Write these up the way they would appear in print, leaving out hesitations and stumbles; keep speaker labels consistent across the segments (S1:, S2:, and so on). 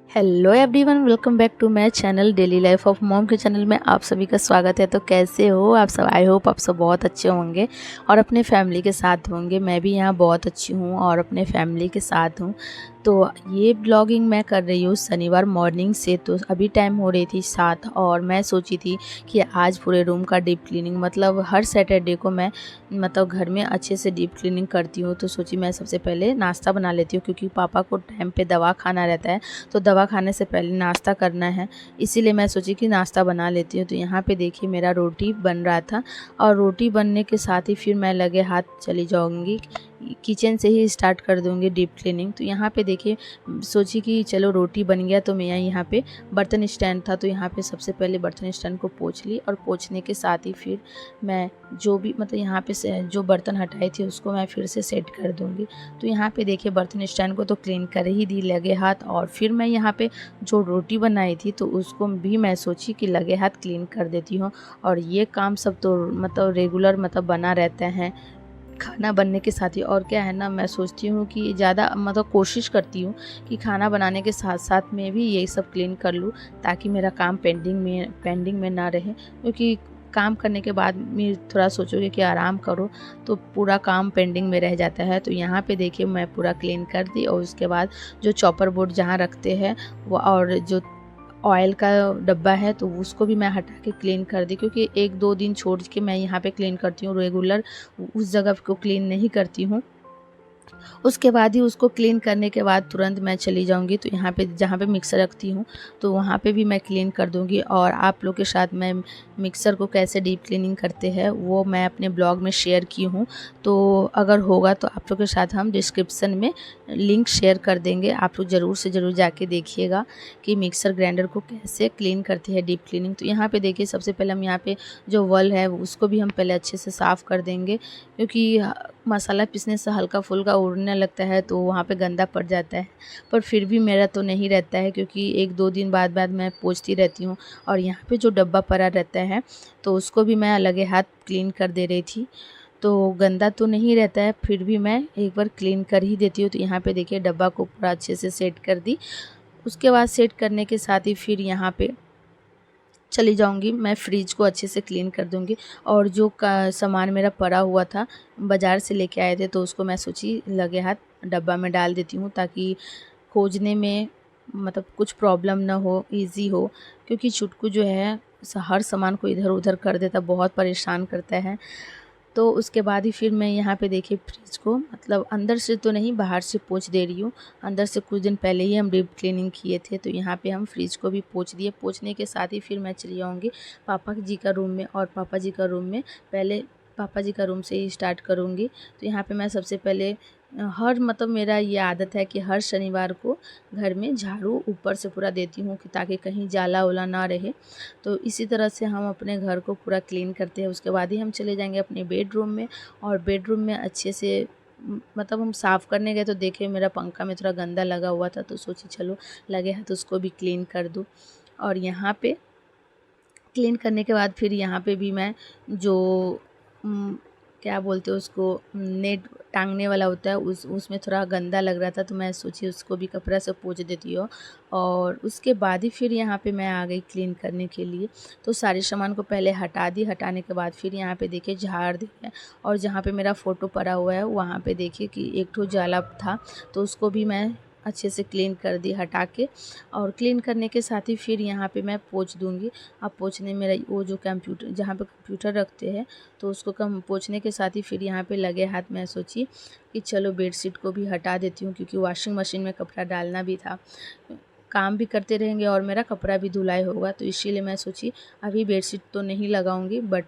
S1: Hello everyone, welcome back to my channel daily life of mom के channel में आप सभी का स्वागत है। तो कैसे हो आप सब? आई होप आप सब बहुत अच्छे होंगे और अपने फैमिली के साथ होंगे। मैं भी यहाँ बहुत अच्छी हूँ और अपने फैमिली के साथ हूँ। तो ये ब्लॉगिंग मैं कर रही हूँ शनिवार मॉर्निंग से। तो अभी टाइम हो रही थी 7 और मैं सोची थी कि आज पूरे रूम का डीप क्लीनिंग, मतलब हर सैटरडे को मैं घर में अच्छे से डीप क्लीनिंग करती हूँ। तो सोची मैं सबसे पहले नाश्ता बना लेती हूँ, क्योंकि पापा को टाइम पे दवा खाना रहता है, तो दवा खाने से पहले नाश्ता करना है। इसीलिए मैं सोची कि नाश्ता बना लेती हूँ। तो यहाँ पे देखिए मेरा रोटी बन रहा था और रोटी बनने के साथ ही फिर मैं लगे हाथ चली जाऊँगी, किचन से ही स्टार्ट कर दूँगी डीप क्लीनिंग। तो यहाँ पे देखिए सोची कि चलो रोटी बन गया, तो मैं यहाँ पे बर्तन स्टैंड था, तो यहाँ पे सबसे पहले बर्तन स्टैंड को पोंछ ली और पोंछने के साथ ही फिर मैं जो भी यहाँ पे से जो बर्तन हटाए थे उसको मैं फिर से सेट कर दूँगी। तो यहाँ पे देखिए बर्तन स्टैंड को तो क्लीन कर ही दी लगे हाथ, और फिर मैं यहाँ पे जो रोटी बनाई थी तो उसको भी मैं सोची कि लगे हाथ क्लीन कर देती हूँ। और ये काम सब तो रेगुलर बना रहता है खाना बनने के साथ ही। और क्या है ना, मैं सोचती हूँ कि ज़्यादा कोशिश करती हूँ कि खाना बनाने के साथ साथ में भी यही सब क्लीन कर लूँ, ताकि मेरा काम पेंडिंग में ना रहे। क्योंकि काम करने के बाद मैं थोड़ा सोचोगे कि आराम करो तो पूरा काम पेंडिंग में रह जाता है। तो यहाँ पे देखिए मैं पूरा क्लीन कर दी, और उसके बाद जो चॉपर बोर्ड जहाँ रखते हैं वो और जो ऑयल का डब्बा है तो उसको भी मैं हटा के क्लीन कर दी, क्योंकि 1-2 दिन छोड़ के मैं यहाँ पे क्लीन करती हूँ, रेगुलर उस जगह को क्लीन नहीं करती हूँ। उसके बाद ही उसको क्लीन करने के बाद तुरंत मैं चली जाऊंगी, तो यहाँ पे जहाँ पे मिक्सर रखती हूँ तो वहाँ पे भी मैं क्लीन कर दूंगी। और आप लोग के साथ मैं मिक्सर को कैसे डीप क्लीनिंग करते हैं वो मैं अपने ब्लॉग में शेयर की हूँ। तो अगर होगा तो आप लोग के साथ हम डिस्क्रिप्शन में लिंक शेयर कर देंगे, आप लोग ज़रूर से ज़रूर जाके देखिएगा कि मिक्सर ग्राइंडर को कैसे क्लीन करते हैं डीप क्लीनिंग। तो यहाँ पे देखिए सबसे पहले हम यहाँ पे जो वॉल है उसको भी हम पहले अच्छे से साफ़ कर देंगे, क्योंकि मसाला पीसने से हल्का फुल्का उड़ने लगता है तो वहाँ पे गंदा पड़ जाता है। पर फिर भी मेरा तो नहीं रहता है, क्योंकि 1-2 दिन बाद मैं पोंछती रहती हूँ। और यहाँ पे जो डब्बा पड़ा रहता है तो उसको भी मैं लगे हाथ क्लीन कर दे रही थी, तो गंदा तो नहीं रहता है, फिर भी मैं एक बार क्लीन कर ही देती हूँ। तो यहाँ पे देखिए डब्बा को पूरा अच्छे से सेट कर दी। उसके बाद सेट करने के साथ ही फिर यहाँ पे चली जाऊंगी, मैं फ्रिज को अच्छे से क्लीन कर दूंगी। और जो सामान मेरा पड़ा हुआ था बाज़ार से लेके आए थे तो उसको मैं सोची लगे हाथ डब्बा में डाल देती हूँ, ताकि खोजने में कुछ प्रॉब्लम ना हो, इजी हो। क्योंकि चुटकू जो है हर सामान को इधर उधर कर देता, बहुत परेशान करता है। तो उसके बाद ही फिर मैं यहाँ पे देखिए फ्रिज को अंदर से तो नहीं बाहर से पोंछ दे रही हूँ। अंदर से कुछ दिन पहले ही हम डीप क्लीनिंग किए थे, तो यहाँ पे हम फ्रिज को भी पोंछ दिए। पोंछने के साथ ही फिर मैं चली जाऊँगी पापा जी का रूम में, और पापा जी का रूम में पहले पापा जी का रूम से ही स्टार्ट करूँगी। तो यहाँ पे मैं सबसे पहले हर मेरा ये आदत है कि हर शनिवार को घर में झाड़ू ऊपर से पूरा देती हूँ, कि ताकि कहीं जाला उला ना रहे। तो इसी तरह से हम अपने घर को पूरा क्लीन करते हैं। उसके बाद ही हम चले जाएंगे अपने बेडरूम में, और बेडरूम में अच्छे से हम साफ़ करने गए तो देखे मेरा पंखा में थोड़ा गंदा लगा हुआ था, तो सोची चलो लगे हाथ उसको भी क्लीन कर दूँ। और यहाँ पे क्लीन करने के बाद फिर यहाँ पे भी मैं जो क्या बोलते हैं उसको, नेट टांगने वाला होता है, उसमें थोड़ा गंदा लग रहा था, तो मैं सोची उसको भी कपड़ा से पोंछ देती हूँ। और उसके बाद ही फिर यहाँ पे मैं आ गई क्लीन करने के लिए। तो सारे सामान को पहले हटा दी, हटाने के बाद फिर यहाँ पे देखिए झाड़ दिया। और जहाँ पे मेरा फ़ोटो पड़ा हुआ है वहाँ पे देखिए कि एक ठो जाला था, तो उसको भी मैं अच्छे से क्लीन कर दी हटा के। और क्लीन करने के साथ ही फिर यहाँ पे मैं पोंछ दूँगी। अब पोंछने मेरा वो जो कंप्यूटर जहाँ पे कंप्यूटर रखते हैं तो उसको पोंछने के साथ ही फिर यहाँ पे लगे हाथ मैं सोची कि चलो बेडशीट को भी हटा देती हूँ, क्योंकि वॉशिंग मशीन में कपड़ा डालना भी था। काम भी करते रहेंगे और मेरा कपड़ा भी धुलाई होगा, तो इसीलिए मैं सोची अभी बेडशीट तो नहीं लगाऊंगी, बट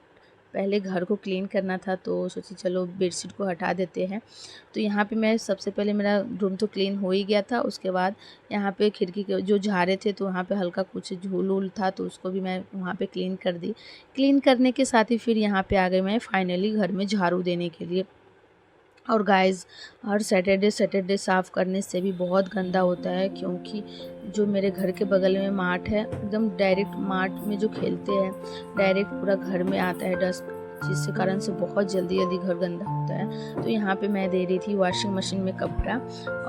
S1: पहले घर को क्लीन करना था, तो सोची चलो बेडशीट को हटा देते हैं। तो यहाँ पे मैं सबसे पहले मेरा रूम तो क्लीन हो ही गया था। उसके बाद यहाँ पे खिड़की के जो झाड़े थे तो वहाँ पे हल्का कुछ झूल उल था, तो उसको भी मैं वहाँ पे क्लीन कर दी। क्लीन करने के साथ ही फिर यहाँ पे आ गई मैं फाइनली घर में झाड़ू देने के लिए। और गाइस हर सैटरडे साफ़ करने से भी बहुत गंदा होता है, क्योंकि जो मेरे घर के बगल में माठ है, एकदम डायरेक्ट माठ में जो खेलते हैं डायरेक्ट पूरा घर में आता है डस्ट। जिसके कारण से बहुत जल्दी जल्दी घर गंदा होता है। तो यहाँ पे मैं दे रही थी वॉशिंग मशीन में कपड़ा,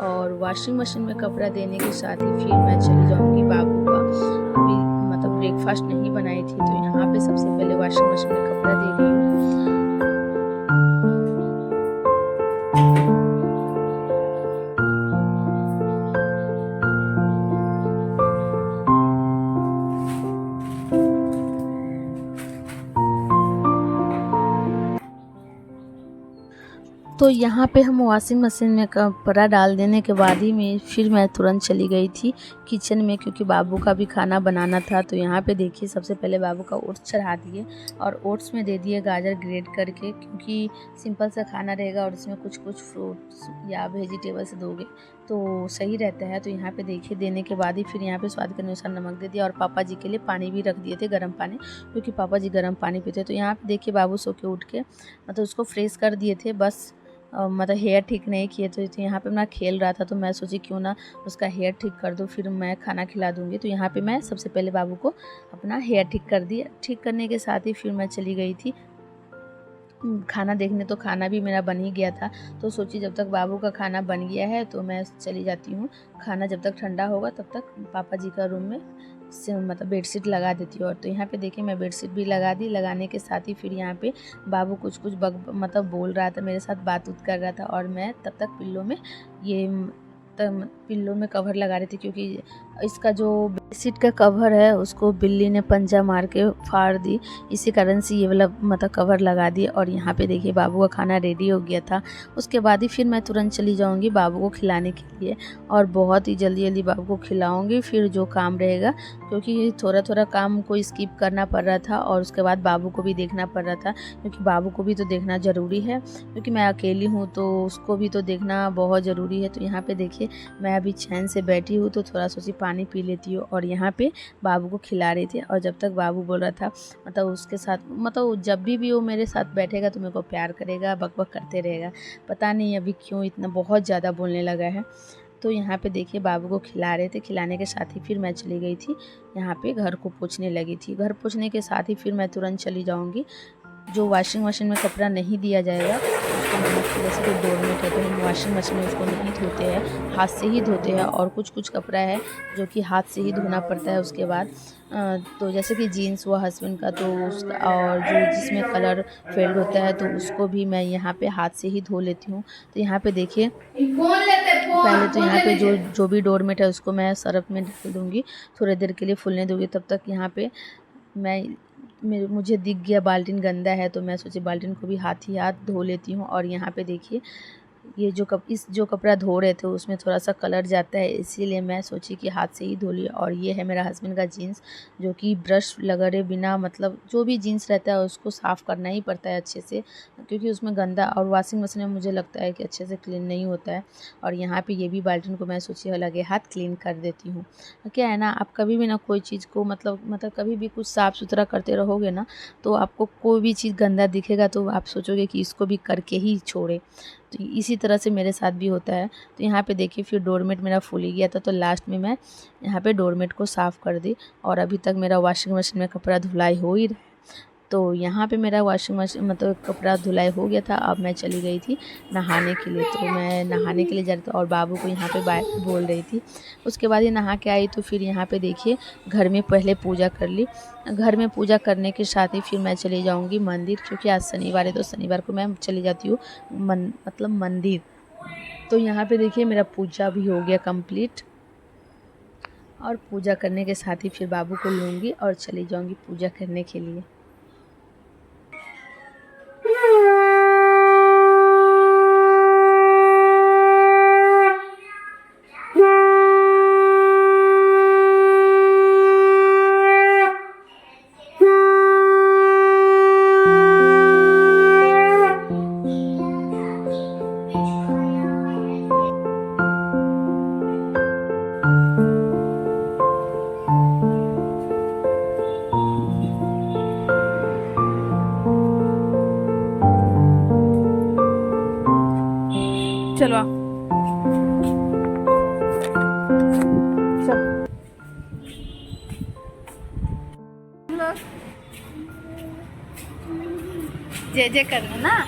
S1: और वॉशिंग मशीन में कपड़ा देने के साथ ही फिर मैं चली जाऊँगी बाबू का, अभी मतलब ब्रेकफास्ट नहीं बनाई थी, तो यहाँ पे सबसे पहले वॉशिंग मशीन में कपड़ा दे रही हूँ। तो यहाँ पे हम वॉशिंग मशीन में कपड़ा डाल देने के बाद ही फिर मैं तुरंत चली गई थी किचन में, क्योंकि बाबू का भी खाना बनाना था। तो यहाँ पे देखिए सबसे पहले बाबू का ओट्स चढ़ा दिए, और ओट्स में दे दिए गाजर ग्रेट करके, क्योंकि सिंपल सा खाना रहेगा और इसमें कुछ कुछ फ्रूट्स या वेजिटेबल्स दोगे तो सही रहता है। तो यहाँ पे देखिए देने के बाद ही फिर यहाँ पे स्वाद के अनुसार नमक दे दिया, और पापा जी के लिए पानी भी रख दिए थे, गर्म पानी, क्योंकि पापा जी गर्म पानी पीते। तो यहाँ पे देखिए बाबू सो के उठ के मतलब उसको फ्रेश कर दिए थे, बस मतलब हेयर ठीक नहीं किए थे। तो यहाँ पे अपना खेल रहा था, तो मैं सोची क्यों ना उसका हेयर ठीक कर दूँ, फिर मैं खाना खिला दूँगी। तो यहाँ पे मैं सबसे पहले बाबू को अपना हेयर ठीक कर दिया। ठीक करने के साथ ही फिर मैं चली गई थी खाना देखने। तो खाना भी मेरा बन ही गया था, तो सोची जब तक बाबू का खाना बन गया है तो मैं चली जाती हूँ। खाना जब तक ठंडा होगा तब तक पापा जी का रूम में से मतलब बेडशीट लगा देती हूँ। और तो यहाँ पे देखिए मैं बेडशीट भी लगा दी। लगाने के साथ ही फिर यहाँ पे बाबू कुछ कुछ मतलब बोल रहा था, मेरे साथ बात उत कर रहा था, और मैं तब तक पिल्लो में कवर लगा रही थी, क्योंकि इसका जो बेडशीट का कवर है उसको बिल्ली ने पंजा मार के फाड़ दी, इसी कारण से ये वाला मतलब कवर लगा दिए। और यहाँ पे देखिए बाबू का खाना रेडी हो गया था। उसके बाद ही फिर मैं तुरंत चली जाऊँगी बाबू को खिलाने के लिए, और बहुत ही जल्दी जल्दी बाबू को खिलाऊँगी। फिर जो काम रहेगा, क्योंकि थोड़ा थोड़ा काम को स्किप करना पड़ रहा था, और उसके बाद बाबू को भी देखना पड़ रहा था, क्योंकि बाबू को भी तो देखना ज़रूरी है, क्योंकि मैं अकेली हूँ तो उसको भी तो देखना बहुत ज़रूरी है। तो यहाँ पे देखिए मैं अभी चैन से बैठी हूँ, तो थोड़ा सोची पानी पी लेती हूँ, और यहाँ पे बाबू को खिला रही थी। और जब तक बाबू बोल रहा था मतलब उसके साथ मतलब जब भी वो मेरे साथ बैठेगा तो मेरे को प्यार करेगा, बक बक करते रहेगा, पता नहीं अभी क्यों इतना बहुत ज़्यादा बोलने लगा है। तो यहाँ पे देखिए बाबू को खिला रहे थे। खिलाने के साथ ही फिर मैं चली गई थी यहाँ पे घर को पोंछने लगी थी। घर पोंछने के साथ ही फिर मैं तुरंत चली जाऊँगी। जो वॉशिंग मशीन में कपड़ा नहीं दिया जाएगा उसको, जैसे कि डोरमेट है तो हम वॉशिंग मशीन में उसको नहीं धोते हैं, हाथ से ही धोते हैं। और कुछ कुछ कपड़ा है जो कि हाथ से ही धोना पड़ता है उसके बाद। तो जैसे कि जीन्स हुआ हस्बैंड का, तो उसका और जो जिसमें कलर फेड होता है तो उसको भी मैं यहाँ पे हाथ से ही धो लेती हूँ। तो यहाँ पे देखिए पहले तो यहाँ पे जो भी डोरमेट है उसको मैं सर्फ में डाल दूँगी, थोड़ी देर के लिए फूलने दूँगी। तब तक यहाँ पे मुझे दिख गया बाल्टीन गंदा है, तो मैं सोची बाल्टीन को भी हाथ ही हाथ धो लेती हूँ। और यहाँ पे देखिए ये जो कपड़ा धो रहे थे उसमें थोड़ा सा कलर जाता है, इसीलिए मैं सोची कि हाथ से ही धो लिया। और ये है मेरा हस्बैंड का जीन्स, जो कि ब्रश लगाए बिना मतलब जो भी जीन्स रहता है उसको साफ़ करना ही पड़ता है अच्छे से, क्योंकि उसमें गंदा और वॉशिंग मशीन में मुझे लगता है कि अच्छे से क्लीन नहीं होता है। और यहाँ पे ये भी बाल्टीन को मैं सोची लगे हाथ क्लीन कर देती हूँ। क्या है ना, आप कभी भी ना कोई चीज़ को मतलब कभी भी कुछ साफ़ सुथरा करते रहोगे ना, तो आपको कोई भी चीज़ गंदा दिखेगा तो आप सोचोगे कि इसको भी करके ही छोड़े। तो इसी तरह से मेरे साथ भी होता है। तो यहाँ पे देखिए फिर डोरमेट मेरा फूल ही गया था, तो लास्ट में मैं यहाँ पे डोरमेट को साफ़ कर दी। और अभी तक मेरा वॉशिंग मशीन में कपड़ा धुलाई हो ही रहा है। तो यहाँ पे मेरा वॉशिंग मशीन मतलब कपड़ा धुलाई हो गया था। अब मैं चली गई थी नहाने के लिए, तो मैं नहाने के लिए जा रही थी और बाबू को यहाँ पे बोल रही थी। उसके बाद ये नहा के आई, तो फिर यहाँ पे देखिए घर में पहले पूजा कर ली। घर में पूजा करने के साथ ही फिर मैं चली जाऊँगी मंदिर, क्योंकि आज शनिवार है तो शनिवार को मैं चली जाती हूँ मतलब मंदिर। तो यहाँ पे देखिए मेरा पूजा भी हो गया कंप्लीट, और पूजा करने के साथ ही फिर बाबू को लूँगी और चली जाऊँगी पूजा करने के लिए। चलो जय जय करना ना।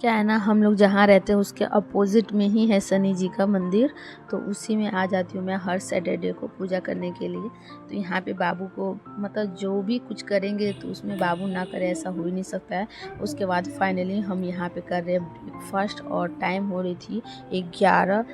S1: क्या है ना, हम लोग जहाँ रहते हैं उसके अपोजिट में ही है शनि जी का मंदिर, तो उसी में आ जाती हूँ मैं हर सैटरडे को पूजा करने के लिए। तो यहाँ पे बाबू को मतलब जो भी कुछ करेंगे तो उसमें बाबू ना करे ऐसा हो ही नहीं सकता है। उसके बाद फाइनली हम यहाँ पे कर रहे हैं ब्रेकफास्ट और टाइम हो रही थी 11।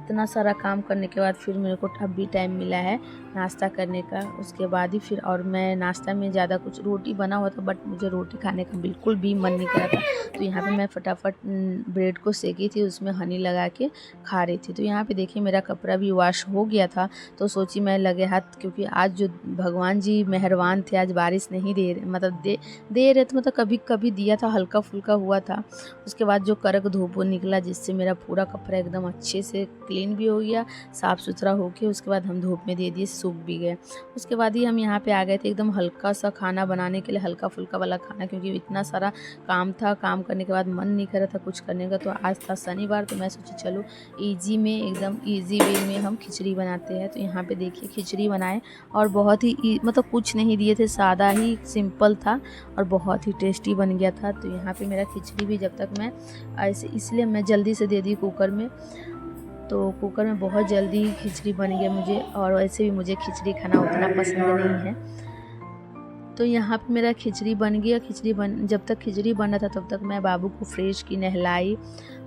S1: इतना सारा काम करने के बाद फिर मेरे को अभी टाइम मिला है नाश्ता करने का। उसके बाद ही फिर और मैं नाश्ता में ज़्यादा कुछ रोटी बना हुआ था बट मुझे रोटी खाने का बिल्कुल भी मन नहीं कर रहा था। तो यहाँ पे मैं फटाफट ब्रेड को सेकी थी, उसमें हनी लगा के खा रही थी। तो यहाँ पे देखिए मेरा कपड़ा भी वॉश हो गया था, तो सोची मैं लगे हाथ, क्योंकि आज जो भगवान जी मेहरबान थे, आज बारिश नहीं दे रहे, मतलब दे रहे थे, मतलब कभी कभी दिया था, हल्का फुल्का हुआ था। उसके बाद जो कड़क धूप निकला जिससे मेरा पूरा कपड़ा एकदम अच्छे से क्लीन भी हो गया, साफ़ सुथरा होके उसके बाद हम धूप में दे दिए, सूख भी गए। उसके बाद ही हम यहाँ पे आ गए थे एकदम हल्का सा खाना बनाने के लिए, हल्का फुल्का वाला खाना, क्योंकि इतना सारा काम था। काम करने के बाद मन नहीं कर रहा था कुछ करने का। तो आज था शनिवार, तो मैं सोची चलो ईजी में, एकदम ईजी वे में हम खिचड़ी बनाते हैं। तो यहाँ पे देखिए खिचड़ी बनाए और बहुत ही मतलब कुछ नहीं दिए थे, सादा ही सिंपल था और बहुत ही टेस्टी बन गया था। तो यहाँ पे मेरा खिचड़ी भी जब तक मैं ऐसे, इसलिए मैं जल्दी से दे दी कुकर में, तो कुकर में बहुत जल्दी खिचड़ी बन गया मुझे, और वैसे भी मुझे खिचड़ी खाना उतना पसंद नहीं है। तो यहाँ पे मेरा खिचड़ी बन गया। जब तक खिचड़ी बन रहा था तब तक मैं बाबू को फ्रेश की, नहलाई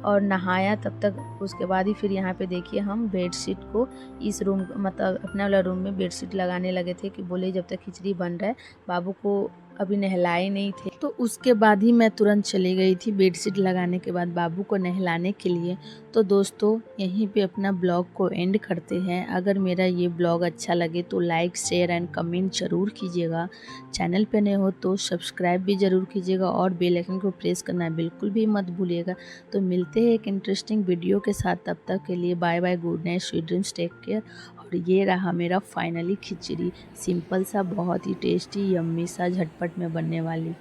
S1: और नहाया तब तक। उसके बाद ही फिर यहाँ पे देखिए हम बेडशीट को इस रूम, मतलब अपने वाला रूम में बेडशीट लगाने लगे थे कि बोले जब तक खिचड़ी बन रहा है, बाबू को अभी नहलाए नहीं थे। तो उसके बाद ही मैं तुरंत चली गई थी बेडशीट लगाने के बाद बाबू को नहलाने के लिए। तो दोस्तों यहीं पे अपना ब्लॉग को एंड करते हैं। अगर मेरा ये ब्लॉग अच्छा लगे तो लाइक, शेयर एंड कमेंट ज़रूर कीजिएगा। चैनल पे नए हो तो सब्सक्राइब भी ज़रूर कीजिएगा और बेल आइकन को प्रेस करना बिल्कुल भी मत भूलिएगा। तो मिलते हैं एक इंटरेस्टिंग वीडियो के साथ, तब तक के लिए bye bye, good night, sweet dreams, take care. और ये रहा मेरा फाइनली खिचड़ी, सिंपल सा, बहुत ही टेस्टी, यम्मी सा, झटपट में बनने वाली।